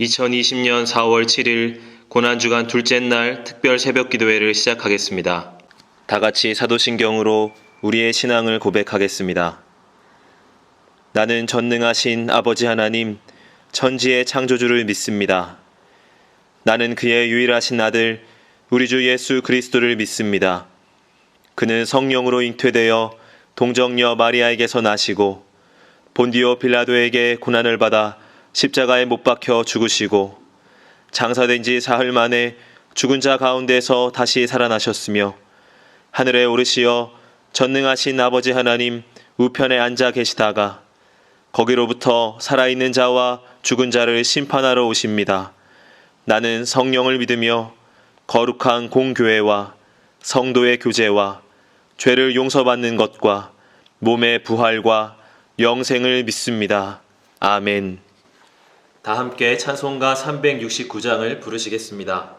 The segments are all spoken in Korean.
2020년 4월 7일 고난주간 둘째 날 특별 새벽 기도회를 시작하겠습니다. 다 같이 사도신경으로 우리의 신앙을 고백하겠습니다. 나는 전능하신 아버지 하나님, 천지의 창조주를 믿습니다. 나는 그의 유일하신 아들, 우리 주 예수 그리스도를 믿습니다. 그는 성령으로 잉태되어 동정녀 마리아에게서 나시고 본디오 빌라도에게 고난을 받아 십자가에 못 박혀 죽으시고 장사된 지 사흘 만에 죽은 자 가운데서 다시 살아나셨으며 하늘에 오르시어 전능하신 아버지 하나님 우편에 앉아 계시다가 거기로부터 살아있는 자와 죽은 자를 심판하러 오십니다. 나는 성령을 믿으며 거룩한 공교회와 성도의 교제와 죄를 용서받는 것과 몸의 부활과 영생을 믿습니다. 아멘. 다 함께 찬송가 369장을 부르시겠습니다.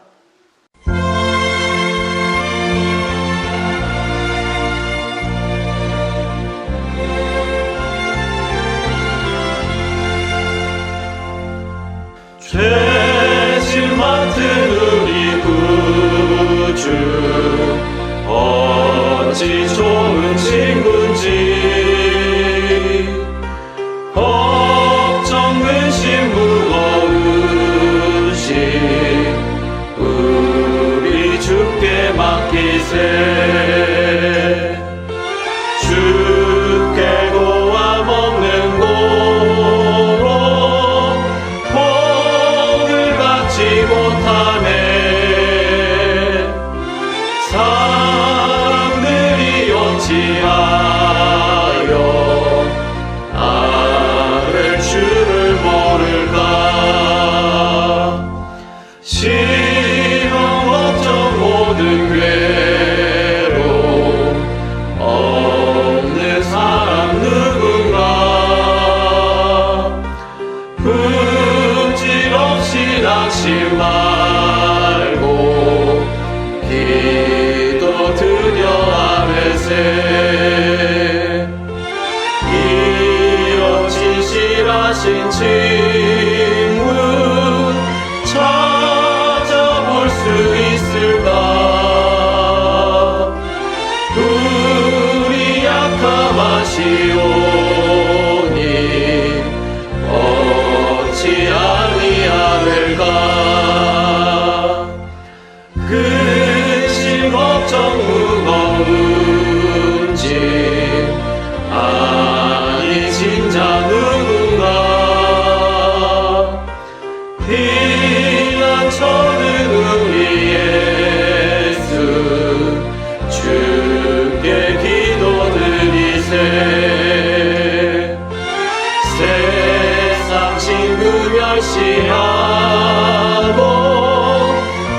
죄짐 맡은 우리 구주 어찌 좋은 친구인지 걱정 근심 무거우신 우리 주께 맡기세. 주께 고아 먹는 고로 복을 받지 못하네. 사람들이 어찌하여 나를 주를 모를까. 시험 걱정 모든 괴로움 없는 사람 누군가. 품질 없이 낙심 말고 기도 드려 아뢰세. 이런 진실하신 친구 찾아볼 수 있을까. 우리 약함하시오니 어찌 아니하를까. 근심 걱정 무거운 짐 아니신 자 누군가. 피난처는 우리 예수 주께 기도드리세. 세상 친구 멸시하고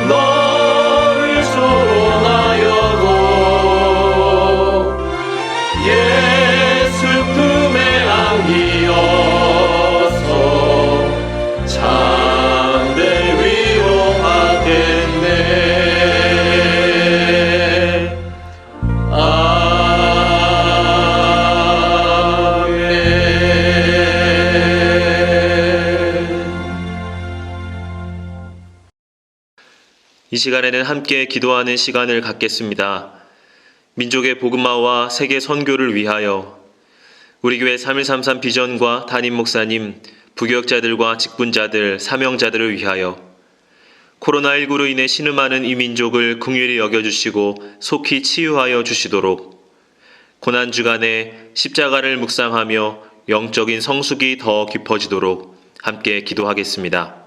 너를 소원하여도 예수 품에 안기어서 참된 위로하겠네. 이 시간에는 함께 기도하는 시간을 갖겠습니다. 민족의 복음화와 세계 선교를 위하여 우리 교회 3133 비전과 담임 목사님, 부교역자들과 직분자들, 사명자들을 위하여 코로나19로 인해 신음하는 이 민족을 긍휼히 여겨주시고 속히 치유하여 주시도록 고난주간에 십자가를 묵상하며 영적인 성숙이 더 깊어지도록 함께 기도하겠습니다.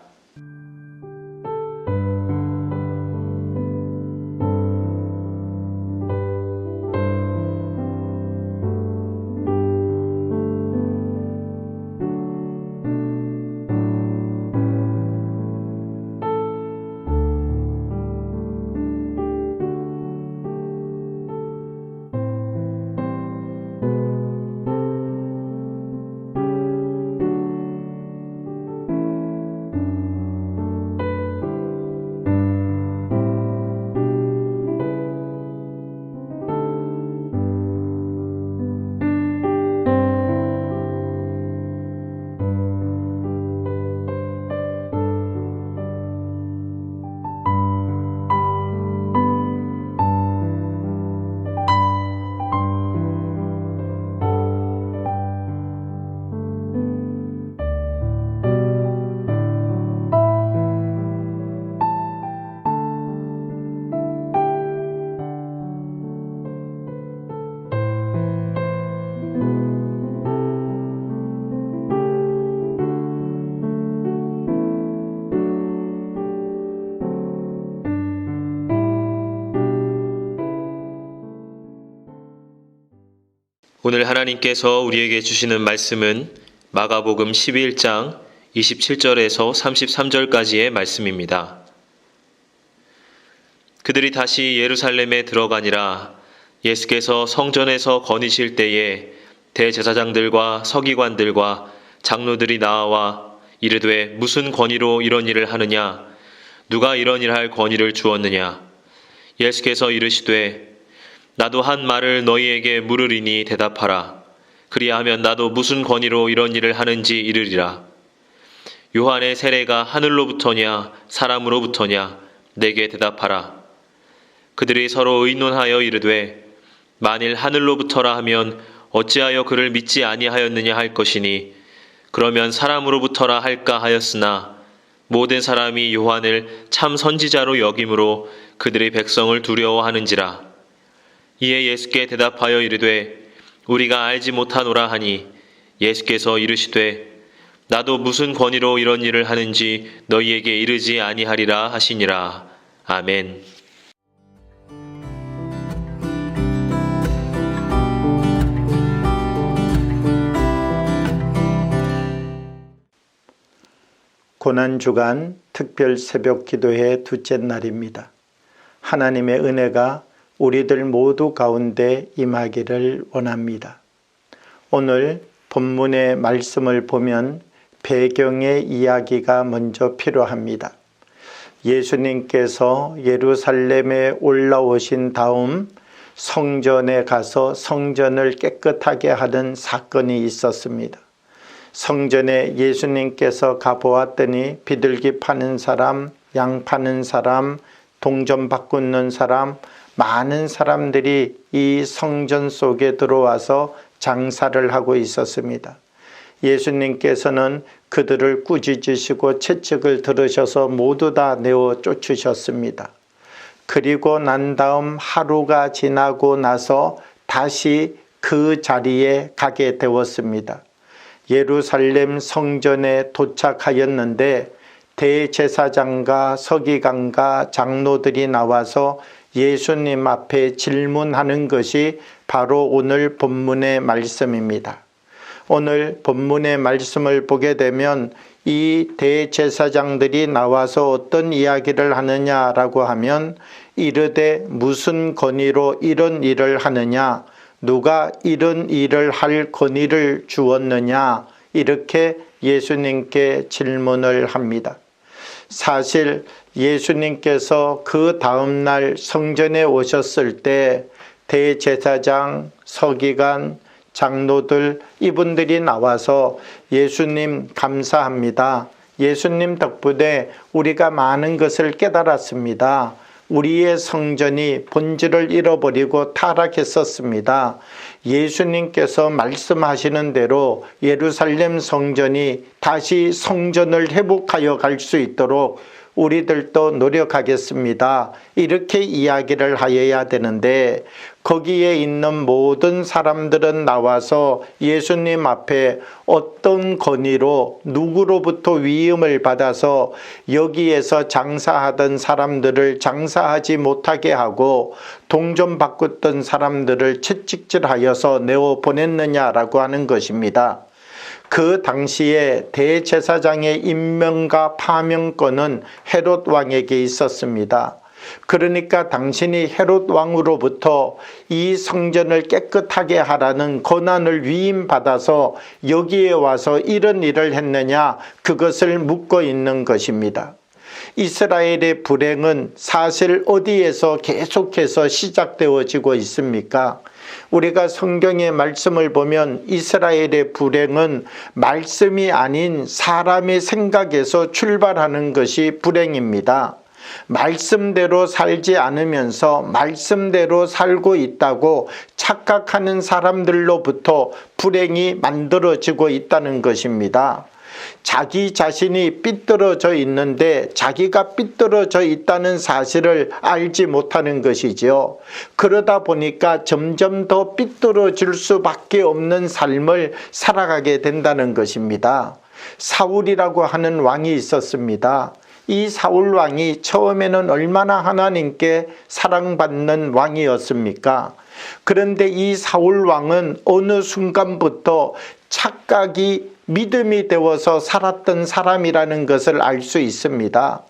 오늘 하나님께서 우리에게 주시는 말씀은 마가복음 11장 27절에서 33절까지의 말씀입니다. 그들이 다시 예루살렘에 들어가니라. 예수께서 성전에서 거니실 때에 대제사장들과 서기관들과 장로들이 나와 이르되 무슨 권위로 이런 일을 하느냐? 누가 이런 일할 권위를 주었느냐? 예수께서 이르시되 나도 한 말을 너희에게 물으리니 대답하라. 그리하면 나도 무슨 권위로 이런 일을 하는지 이르리라. 요한의 세례가 하늘로부터냐 사람으로부터냐? 내게 대답하라. 그들이 서로 의논하여 이르되 만일 하늘로부터라 하면 어찌하여 그를 믿지 아니하였느냐 할 것이니 그러면 사람으로부터라 할까 하였으나 모든 사람이 요한을 참 선지자로 여김으로 그들의 백성을 두려워하는지라. 이에 예수께 대답하여 이르되 우리가 알지 못하노라 하니 예수께서 이르시되 나도 무슨 권위로 이런 일을 하는지 너희에게 이르지 아니하리라 하시니라. 아멘. 고난주간 특별 새벽 기도회 둘째 날입니다. 하나님의 은혜가 우리들 모두 가운데 임하기를 원합니다. 오늘 본문의 말씀을 보면 배경의 이야기가 먼저 필요합니다. 예수님께서 예루살렘에 올라오신 다음 성전에 가서 성전을 깨끗하게 하는 사건이 있었습니다. 성전에 예수님께서 가보았더니 비둘기 파는 사람, 양 파는 사람, 동전 바꾸는 사람, 많은 사람들이 이 성전 속에 들어와서 장사를 하고 있었습니다. 예수님께서는 그들을 꾸짖으시고 채찍을 들으셔서 모두 다 내어 쫓으셨습니다. 그리고 난 다음 하루가 지나고 나서 다시 그 자리에 가게 되었습니다. 예루살렘 성전에 도착하였는데 대제사장과 서기관과 장로들이 나와서 예수님 앞에 질문하는 것이 바로 오늘 본문의 말씀입니다. 오늘 본문의 말씀을 보게 되면 이 대제사장들이 나와서 어떤 이야기를 하느냐라고 하면 이르되 무슨 권위로 이런 일을 하느냐? 누가 이런 일을 할 권위를 주었느냐? 이렇게 예수님께 질문을 합니다. 사실 예수님께서 그 다음날 성전에 오셨을 때 대제사장, 서기관, 장로들 이분들이 나와서 예수님 감사합니다. 예수님 덕분에 우리가 많은 것을 깨달았습니다. 우리의 성전이 본질을 잃어버리고 타락했었습니다. 예수님께서 말씀하시는 대로 예루살렘 성전이 다시 성전을 회복하여 갈 수 있도록 우리들도 노력하겠습니다. 이렇게 이야기를 하여야 되는데 거기에 있는 모든 사람들은 나와서 예수님 앞에 어떤 권위로 누구로부터 위임을 받아서 여기에서 장사하던 사람들을 장사하지 못하게 하고 동전 바꿨던 사람들을 채찍질하여서 내어 보냈느냐라고 하는 것입니다. 그 당시에 대제사장의 임명과 파명권은 헤롯 왕에게 있었습니다. 그러니까 당신이 헤롯 왕으로부터 이 성전을 깨끗하게 하라는 권한을 위임받아서 여기에 와서 이런 일을 했느냐, 그것을 묻고 있는 것입니다. 이스라엘의 불행은 사실 어디에서 계속해서 시작되어지고 있습니까? 우리가 성경의 말씀을 보면 이스라엘의 불행은 말씀이 아닌 사람의 생각에서 출발하는 것이 불행입니다. 말씀대로 살지 않으면서 말씀대로 살고 있다고 착각하는 사람들로부터 불행이 만들어지고 있다는 것입니다. 자기 자신이 삐뚤어져 있는데 자기가 삐뚤어져 있다는 사실을 알지 못하는 것이지요. 그러다 보니까 점점 더 삐뚤어질 수밖에 없는 삶을 살아가게 된다는 것입니다. 사울이라고 하는 왕이 있었습니다. 이 사울 왕이 처음에는 얼마나 하나님께 사랑받는 왕이었습니까? 그런데 이 사울 왕은 어느 순간부터 착각이 믿음이 되어서 살았던 사람이라는 것을 알 수 있습니다.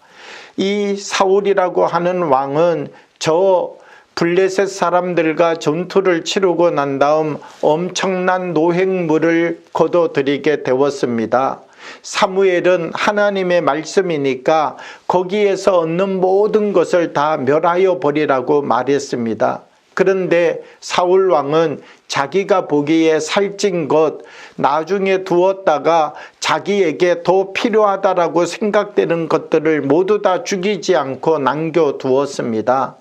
이 사울이라고 하는 왕은 저 블레셋 사람들과 전투를 치르고 난 다음 엄청난 노획물을 거둬들이게 되었습니다. 사무엘은 하나님의 말씀이니까 거기에서 얻는 모든 것을 다 멸하여 버리라고 말했습니다. 그런데 사울 왕은 자기가 보기에 살찐 것 나중에 두었다가 자기에게 더 필요하다라고 생각되는 것들을 모두 다 죽이지 않고 남겨두었습니다.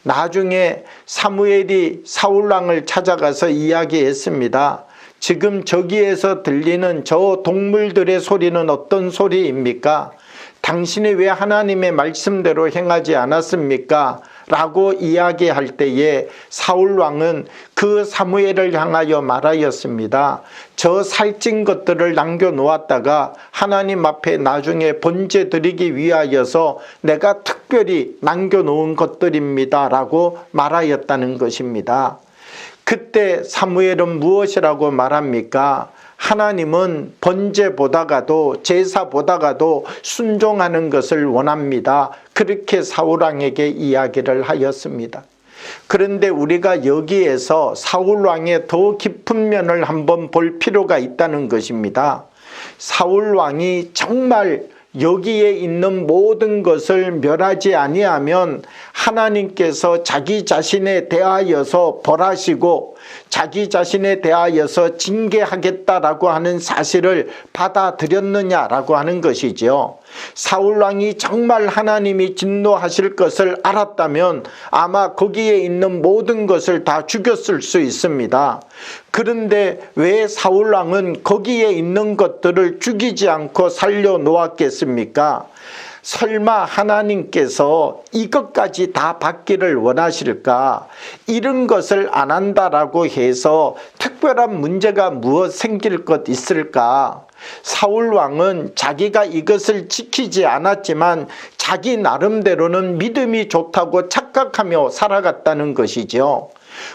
나중에 사무엘이 사울 왕을 찾아가서 이야기했습니다. 지금 저기에서 들리는 저 동물들의 소리는 어떤 소리입니까? 당신이 왜 하나님의 말씀대로 행하지 않았습니까? 라고 이야기할 때에 사울 왕은 그 사무엘을 향하여 말하였습니다. 저 살찐 것들을 남겨놓았다가 하나님 앞에 나중에 번제 드리기 위하여서 내가 특별히 남겨놓은 것들입니다 라고 말하였다는 것입니다. 그때 사무엘은 무엇이라고 말합니까? 하나님은 번제보다가도 제사보다가도 순종하는 것을 원합니다. 그렇게 사울 왕에게 이야기를 하였습니다. 그런데 우리가 여기에서 사울 왕의 더 깊은 면을 한번 볼 필요가 있다는 것입니다. 사울 왕이 정말 여기에 있는 모든 것을 멸하지 아니하면 하나님께서 자기 자신에 대하여서 벌하시고 자기 자신에 대하여서 징계하겠다라고 하는 사실을 받아들였느냐라고 하는 것이죠. 사울 왕이 정말 하나님이 진노하실 것을 알았다면 아마 거기에 있는 모든 것을 다 죽였을 수 있습니다. 그런데 왜 사울 왕은 거기에 있는 것들을 죽이지 않고 살려놓았겠습니까? 설마 하나님께서 이것까지 다 받기를 원하실까? 이런 것을 안 한다라고 해서 특별한 문제가 무엇 생길 것 있을까? 사울 왕은 자기가 이것을 지키지 않았지만 자기 나름대로는 믿음이 좋다고 착각하며 살아갔다는 것이죠.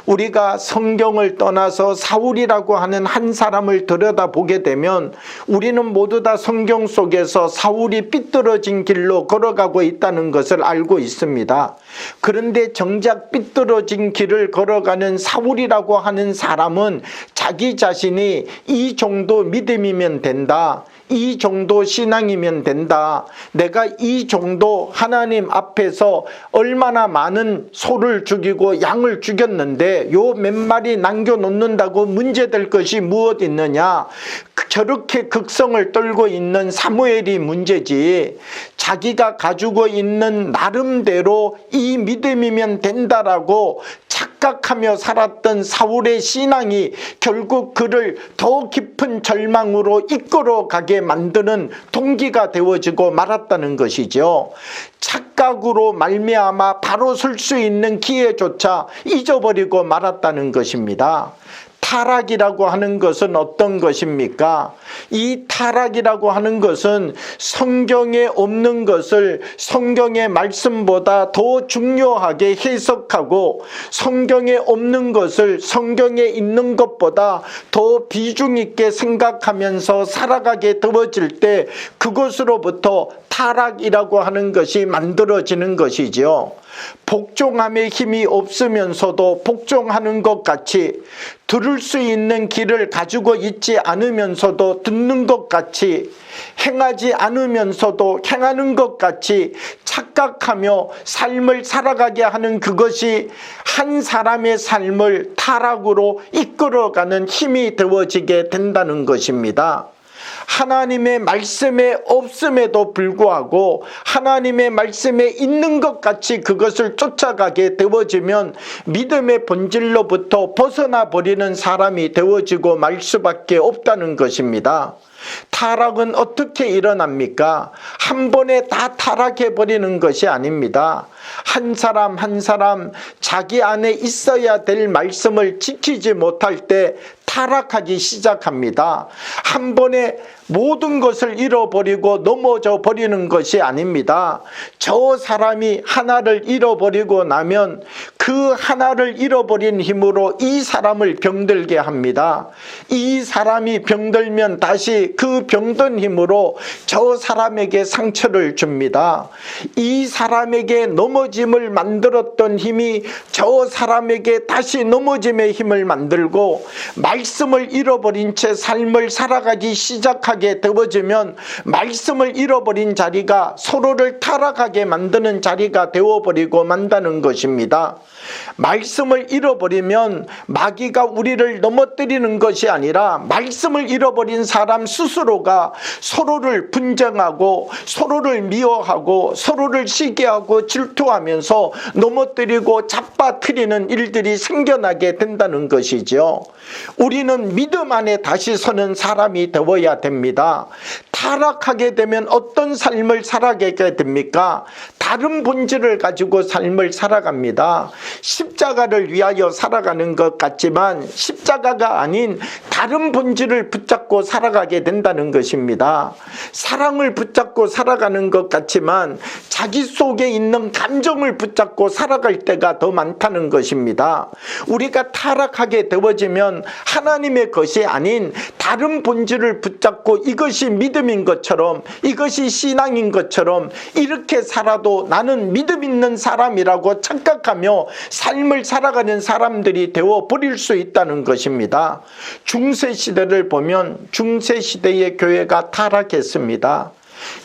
우리가 성경을 떠나서 사울이라고 하는 한 사람을 들여다보게 되면 우리는 모두 다 성경 속에서 사울이 삐뚤어진 길로 걸어가고 있다는 것을 알고 있습니다. 그런데 정작 삐뚤어진 길을 걸어가는 사울이라고 하는 사람은 자기 자신이 이 정도 믿음이면 된다, 이 정도 신앙이면 된다, 내가 이 정도 하나님 앞에서 얼마나 많은 소를 죽이고 양을 죽였는데 요 몇 마리 남겨놓는다고 문제될 것이 무엇 있느냐? 저렇게 극성을 떨고 있는 사무엘이 문제지, 자기가 가지고 있는 나름대로 이 믿음이면 된다라고 착각하며 살았던 사울의 신앙이 결국 그를 더 깊은 절망으로 이끌어가게 만드는 동기가 되어지고 말았다는 것이죠. 착각으로 말미암아 바로 설 수 있는 기회조차 잊어버리고 말았다는 것입니다. 타락이라고 하는 것은 어떤 것입니까? 이 타락이라고 하는 것은 성경에 없는 것을 성경의 말씀보다 더 중요하게 해석하고 성경에 없는 것을 성경에 있는 것보다 더 비중 있게 생각하면서 살아가게 되어질 때 그것으로부터 타락이라고 하는 것이 만들어지는 것이죠. 복종함의 힘이 없으면서도 복종하는 것 같이, 들을 수 있는 길을 가지고 있지 않으면서도 듣는 것 같이, 행하지 않으면서도 행하는 것 같이 착각하며 삶을 살아가게 하는 그것이 한 사람의 삶을 타락으로 이끌어가는 힘이 되어지게 된다는 것입니다. 하나님의 말씀에 없음에도 불구하고 하나님의 말씀에 있는 것 같이 그것을 쫓아가게 되어지면 믿음의 본질로부터 벗어나 버리는 사람이 되어지고 말 수밖에 없다는 것입니다. 타락은 어떻게 일어납니까? 한 번에 다 타락해 버리는 것이 아닙니다. 한 사람 한 사람 자기 안에 있어야 될 말씀을 지키지 못할 때 타락하기 시작합니다. 한 번에 모든 것을 잃어버리고 넘어져 버리는 것이 아닙니다. 저 사람이 하나를 잃어버리고 나면 그 하나를 잃어버린 힘으로 이 사람을 병들게 합니다. 이 사람이 병들면 다시 그 병든 힘으로 저 사람에게 상처를 줍니다. 이 사람에게 넘어짐을 만들었던 힘이 저 사람에게 다시 넘어짐의 힘을 만들고, 말씀을 잃어버린 채 삶을 살아가기 시작하게 되어지면 말씀을 잃어버린 자리가 서로를 타락하게 만드는 자리가 되어버리고 만다는 것입니다. 말씀을 잃어버리면 마귀가 우리를 넘어뜨리는 것이 아니라 말씀을 잃어버린 사람 스스로가 서로를 분쟁하고 서로를 미워하고 서로를 시기하고 질투하면서 넘어뜨리고 잡아뜨리는 일들이 생겨나게 된다는 것이죠. 우리는 믿음 안에 다시 서는 사람이 되어야 됩니다. 타락하게 되면 어떤 삶을 살아가게 됩니까? 다른 본질을 가지고 삶을 살아갑니다. 십자가를 위하여 살아가는 것 같지만 십자가가 아닌 다른 본질을 붙잡고 살아가게 된다는 것입니다. 사랑을 붙잡고 살아가는 것 같지만 자기 속에 있는 감정을 붙잡고 살아갈 때가 더 많다는 것입니다. 우리가 타락하게 되어지면 하나님의 것이 아닌 다른 본질을 붙잡고 이것이 믿음인 것처럼, 이것이 신앙인 것처럼 이렇게 살아도 나는 믿음 있는 사람이라고 착각하며 삶을 살아가는 사람들이 되어 버릴 수 있다는 것입니다. 중세시대를 보면 중세시대의 교회가 타락했습니다.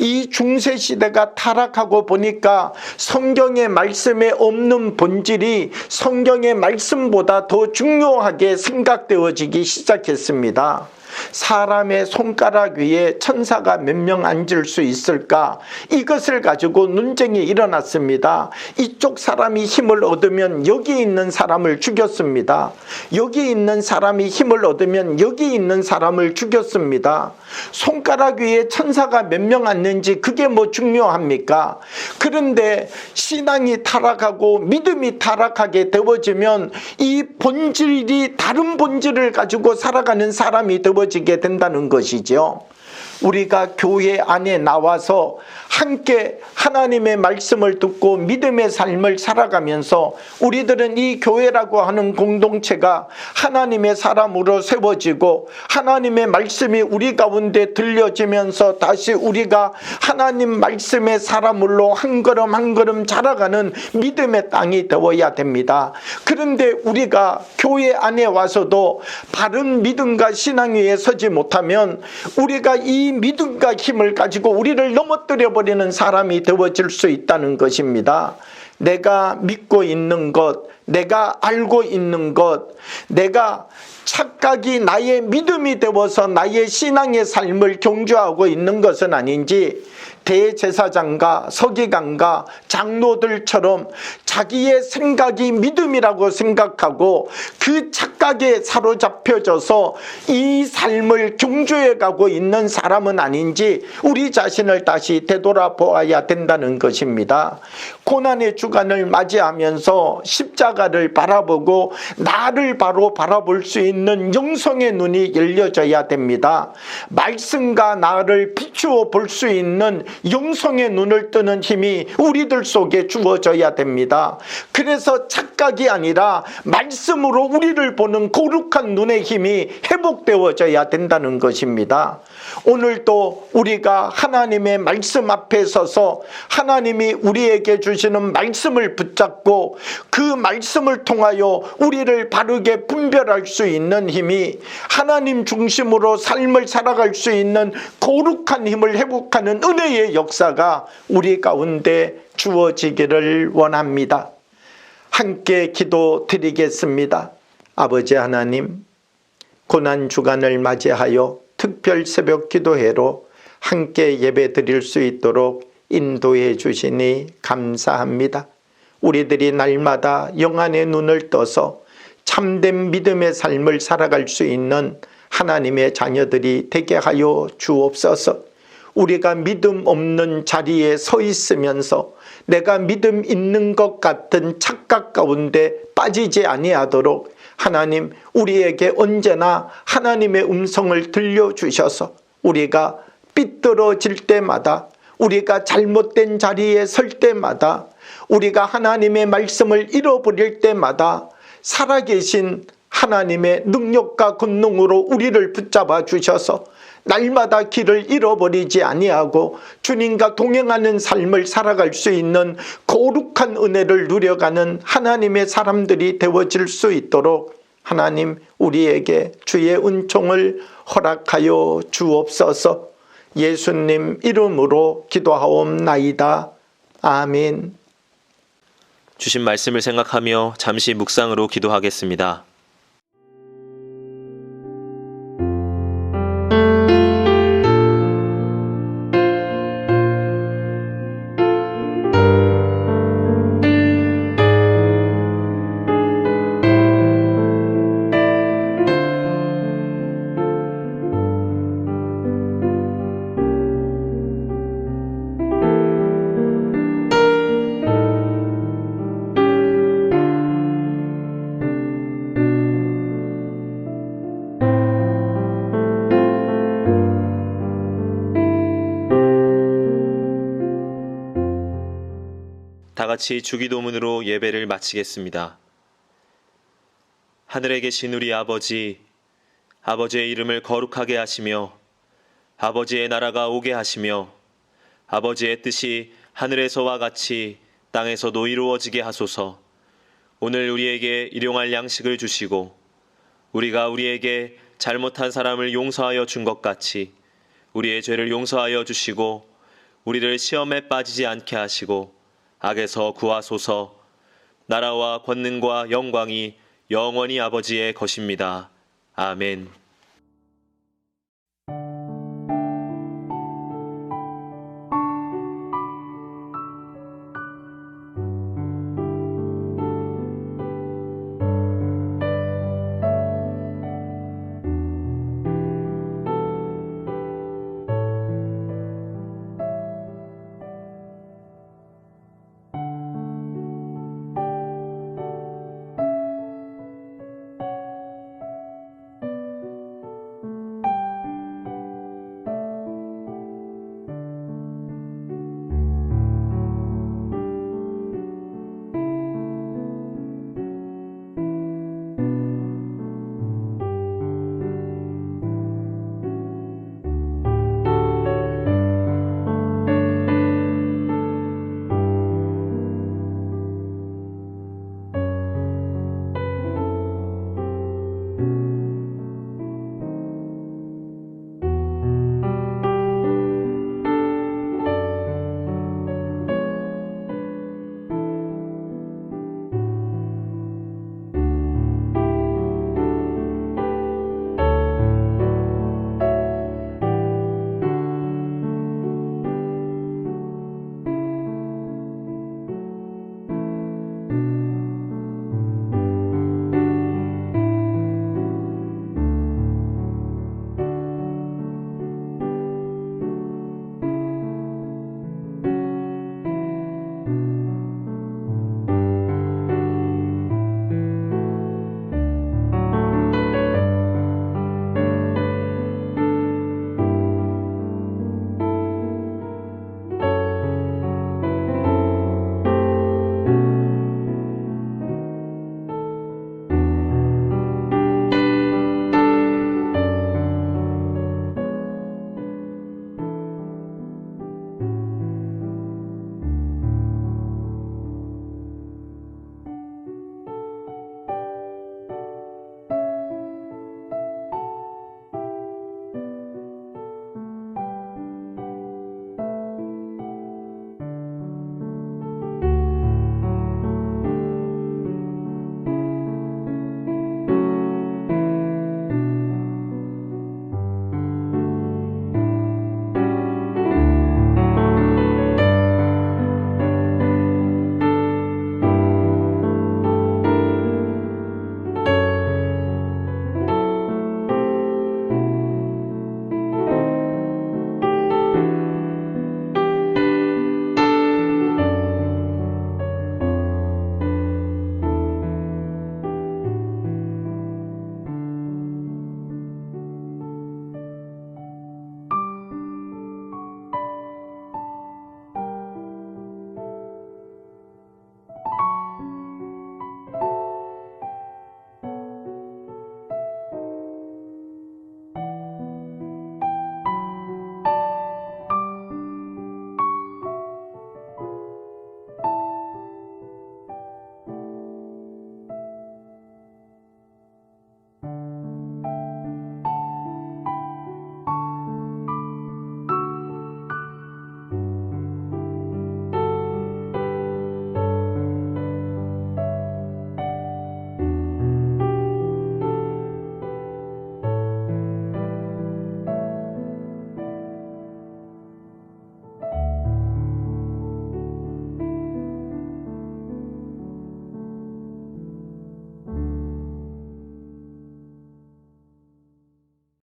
이 중세시대가 타락하고 보니까 성경의 말씀에 없는 본질이 성경의 말씀보다 더 중요하게 생각되어지기 시작했습니다. 사람의 손가락 위에 천사가 몇 명 앉을 수 있을까? 이것을 가지고 논쟁이 일어났습니다. 이쪽 사람이 힘을 얻으면 여기 있는 사람을 죽였습니다. 여기 있는 사람이 힘을 얻으면 여기 있는 사람을 죽였습니다. 손가락 위에 천사가 몇 명 앉는지 그게 뭐 중요합니까? 그런데 신앙이 타락하고 믿음이 타락하게 되어지면 이 본질이 다른 본질을 가지고 살아가는 사람이 되어지게 된다는 것이죠. 우리가 교회 안에 나와서 함께 하나님의 말씀을 듣고 믿음의 삶을 살아가면서 우리들은 이 교회라고 하는 공동체가 하나님의 사람으로 세워지고 하나님의 말씀이 우리 가운데 들려지면서 다시 우리가 하나님 말씀의 사람으로 한 걸음 한 걸음 자라가는 믿음의 땅이 되어야 됩니다. 그런데 우리가 교회 안에 와서도 바른 믿음과 신앙 위에 서지 못하면 우리가 이 믿음과 힘을 가지고 우리를 넘어뜨려 버리는 사람이 되어질 수 있다는 것입니다. 내가 믿고 있는 것, 내가 알고 있는 것, 내가 착각이 나의 믿음이 되어서 나의 신앙의 삶을 경주하고 있는 것은 아닌지, 대제사장과 서기관과 장로들처럼 자기의 생각이 믿음이라고 생각하고 그 착각에 사로잡혀져서 이 삶을 경주해 가고 있는 사람은 아닌지 우리 자신을 다시 되돌아보아야 된다는 것입니다. 고난의 주간을 맞이하면서 십자가를 바라보고 나를 바로 바라볼 수 있는 영성의 눈이 열려져야 됩니다. 말씀과 나를 비추어 볼 수 있는 영성의 눈을 뜨는 힘이 우리들 속에 주어져야 됩니다. 그래서 착각이 아니라 말씀으로 우리를 보는 거룩한 눈의 힘이 회복되어져야 된다는 것입니다. 오늘도 우리가 하나님의 말씀 앞에 서서 하나님이 우리에게 주시는 말씀을 붙잡고 그 말씀을 통하여 우리를 바르게 분별할 수 있는 힘이, 하나님 중심으로 삶을 살아갈 수 있는 거룩한 힘을 회복하는 은혜의 역사가 우리 가운데 주어지기를 원합니다. 함께 기도드리겠습니다. 아버지 하나님, 고난주간을 맞이하여 특별 새벽 기도회로 함께 예배 드릴 수 있도록 인도해 주시니 감사합니다. 우리들이 날마다 영안의 눈을 떠서 참된 믿음의 삶을 살아갈 수 있는 하나님의 자녀들이 되게 하여 주옵소서. 우리가 믿음 없는 자리에 서 있으면서 내가 믿음 있는 것 같은 착각 가운데 빠지지 아니하도록 하나님, 우리에게 언제나 하나님의 음성을 들려주셔서 우리가 삐뚤어질 때마다, 우리가 잘못된 자리에 설 때마다, 우리가 하나님의 말씀을 잃어버릴 때마다 살아계신 하나님의 능력과 권능으로 우리를 붙잡아 주셔서 날마다 길을 잃어버리지 아니하고 주님과 동행하는 삶을 살아갈 수 있는 거룩한 은혜를 누려가는 하나님의 사람들이 되어질 수 있도록 하나님 우리에게 주의 은총을 허락하여 주옵소서. 예수님 이름으로 기도하옵나이다. 아멘. 주신 말씀을 생각하며 잠시 묵상으로 기도하겠습니다. 다 같이 주기도문으로 예배를 마치겠습니다. 하늘에 계신 우리 아버지, 아버지의 이름을 거룩하게 하시며 아버지의 나라가 오게 하시며 아버지의 뜻이 하늘에서와 같이 땅에서도 이루어지게 하소서. 오늘 우리에게 일용할 양식을 주시고 우리가 우리에게 잘못한 사람을 용서하여 준 것 같이 우리의 죄를 용서하여 주시고 우리를 시험에 빠지지 않게 하시고 악에서 구하소서. 나라와 권능과 영광이 영원히 아버지의 것입니다. 아멘.